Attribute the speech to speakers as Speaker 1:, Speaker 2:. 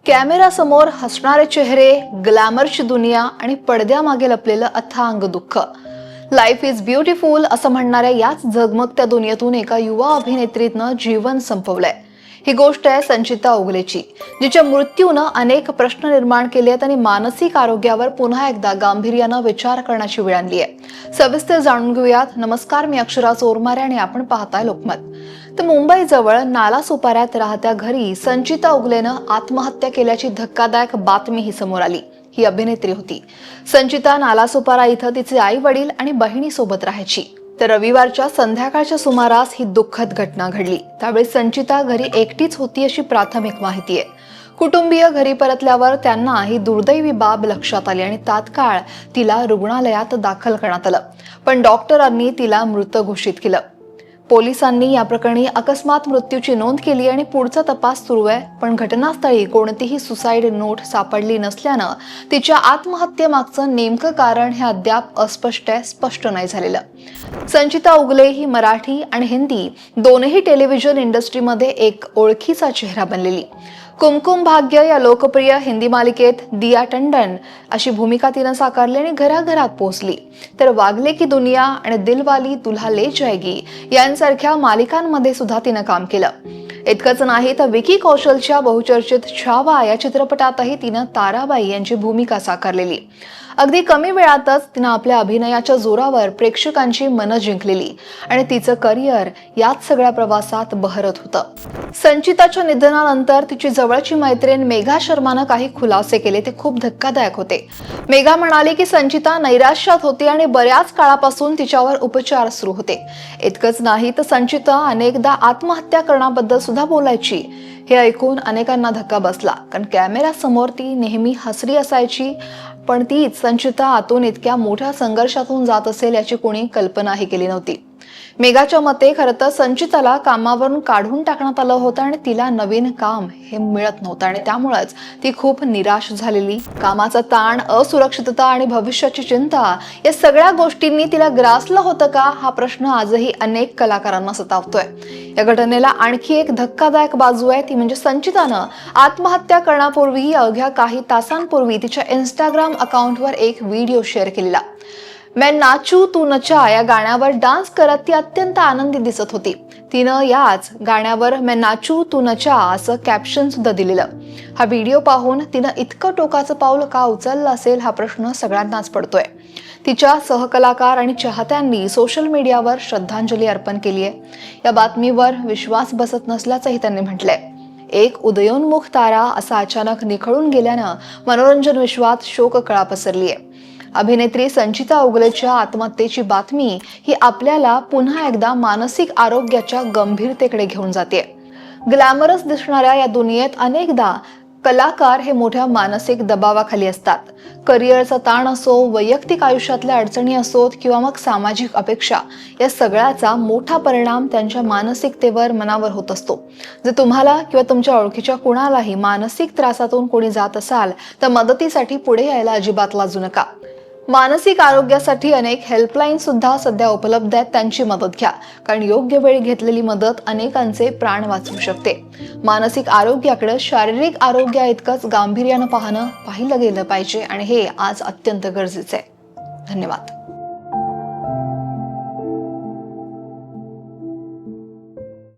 Speaker 1: कॅमेरासमोर हसणारे चेहरे, ग्लॅमरची दुनिया आणि पडद्यामागे लपलेलं अथांग दुःख. लाईफ इज ब्युटिफुल असं म्हणणाऱ्या याच झगमगत्या दुनियेतून एका युवा अभिनेत्रीनं जीवन संपवलंय. ही गोष्ट आहे संचिता उगलेची, जिच्या मृत्यूनं अनेक प्रश्न निर्माण केले आहेत आणि मानसिक आरोग्यावर पुन्हा एकदा गांभीर्यानं विचार करण्याची वेळ आणली आहे. सविस्तर जाणून घेऊयात. नमस्कार, मी अक्षरा चोरमारे आणि आपण पाहताय लोकमत. तर मुंबईजवळ नालासोपाऱ्यात राहत्या घरी संचिता उगलेनं आत्महत्या केल्याची धक्कादायक बातमी ही समोर आली. ही अभिनेत्री होती. संचिता नालासोपारा इथं तिचे आई वडील आणि बहिणी सोबत राहायची. तर रविवारच्या संध्याकाळच्या सुमारास ही दुःखद घटना घडली. त्यावेळी संचिता घरी एकटीच होती अशी प्राथमिक माहिती आहे. कुटुंबीय घरी परतल्यावर त्यांना ही दुर्दैवी बाब लक्षात आली आणि तात्काळ तिला रुग्णालयात दाखल करण्यात आलं. पण डॉक्टरांनी तिला मृत घोषित केलं. पोलिसांनी या प्रकरणी अकस्मात मृत्यूची नोंद केली आणि पुढचा तपास सुरू आहे. पण घटनास्थळी कोणतीही सुसाईड नोट सापडली नसल्यानं तिच्या आत्महत्येमागचं नेमकं कारण हे अद्याप अस्पष्ट आहे, स्पष्ट नाही झालेलं. संचिता उगले ही मराठी आणि हिंदी दोनही टेलिव्हिजन इंडस्ट्रीमध्ये एक ओळखीचा चेहरा बनलेली. कुमकुम भाग्य या लोकप्रिय हिंदी मालिकेत दिया टंडन अशी भूमिका तिनं साकारली आणि घराघरात पोहोचली. तर वागले की दुनिया आणि दिलवाली दुल्हा ले जाएगी यांसारख्या मालिकांमध्ये सुद्धा तिनं काम केलं. इतकंच नाही तर विकी कौशलच्या बहुचर्चित छावा या चित्रपटातही तिनं ताराबाई यांची भूमिका साकारलेली. अगदी कमी वेळातच तिनं आपल्या अभिनयाच्या जोरावर प्रेक्षकांची मनं जिंकलेली आणि तिचं करिअर याच सगळ्या प्रवासात बहरत होतं. संचिताच्या निधनानंतर तिची जवळची मैत्रीण मेघा शर्मानं काही खुलासे केले. ते खूप धक्कादायक होते. मेघा म्हणाली की संचिता नैराश्यात होती आणि बऱ्याच काळापासून तिच्यावर उपचार सुरू होते. इतकंच नाही तर संचिता अनेकदा आत्महत्या करण्याबद्दल सुद्धा बोलायची. हे ऐकून अनेकांना धक्का बसला, कारण कॅमेऱ्यासमोर ती नेहमी हसरी असायची. पण तीच संचिता आतून इतक्या मोठ्या संघर्षातून जात असेल याची कोणी कल्पनाही केली नव्हती. मेघाच्या मते खरं तर संचिताला कामावरून काढून टाकण्यात आलं होतं आणि तिला नवीन काम हे मिळत नव्हतं आणि त्यामुळेच ती खूप निराश झालेली. कामाचा ताण, असुरक्षितता आणि भविष्याची चिंता या सगळ्या गोष्टींनी तिला ग्रासलं होतं का, हा प्रश्न आजही अनेक कलाकारांना सतावतोय. या घटनेला आणखी एक धक्कादायक बाजू आहे, ती म्हणजे संचितानं आत्महत्या करण्यापूर्वी अवघ्या काही तासांपूर्वी तिच्या इंस्टाग्राम अकाउंटवर एक व्हिडिओ शेअर केलेला. मैं नाचू तू नचा या गाण्यावर डान्स करत ती अत्यंत आनंदी दिसत होती. तिनं याच गाण्यावर मैं नाचू तू नचा असं कॅप्शन सुद्धा दिलेलं. हा व्हिडिओ पाहून तिनं इतकं टोकाचं पाऊल का उचललं असेल, हा प्रश्न सगळ्यांनाच पडतोय. तिच्या सहकलाकार आणि चाहत्यांनी सोशल मीडियावर श्रद्धांजली अर्पण केली आहे. या बातमीवर विश्वास बसत नसल्याचंही त्यांनी म्हटलंय. एक उदयोन्मुख तारा असा अचानक निखळून गेल्यानं मनोरंजन विश्वात शोककळा पसरली आहे. अभिनेत्री संचिता उगलेच्या आत्महत्येची बातमी ही आपल्याला पुन्हा एकदा मानसिक आरोग्याच्या गंभीरतेकडे घेऊन जाते. ग्लॅमरस दिसणाऱ्या या दुनियेत अनेकदा कलाकार हे मोठ्या मानसिक दबावाखाली असतात. करिअरचा ताण असो, वैयक्तिक आयुष्यातल्या अडचणी असोत किंवा मग सामाजिक अपेक्षा, या सगळ्याचा मोठा परिणाम त्यांच्या मानसिकतेवर, मनावर होत असतो. जर तुम्हाला किंवा तुमच्या ओळखीच्या कुणालाही मानसिक त्रासातून कोणी जात असाल तर मदतीसाठी पुढे यायला अजिबात लाजू नका. मानसिक आरोग्यासाठी अनेक हेल्पलाईन सुद्धा सध्या उपलब्ध आहेत. त्यांची मदत घ्या, कारण योग्य वेळी घेतलेली मदत अनेकांचे प्राण वाचवू शकते. मानसिक आरोग्याकडे शारीरिक आरोग्या इतकंच गांभीर्यानं पाहिलं गेलं पाहिजे आणि हे आज अत्यंत गरजेचं आहे. धन्यवाद.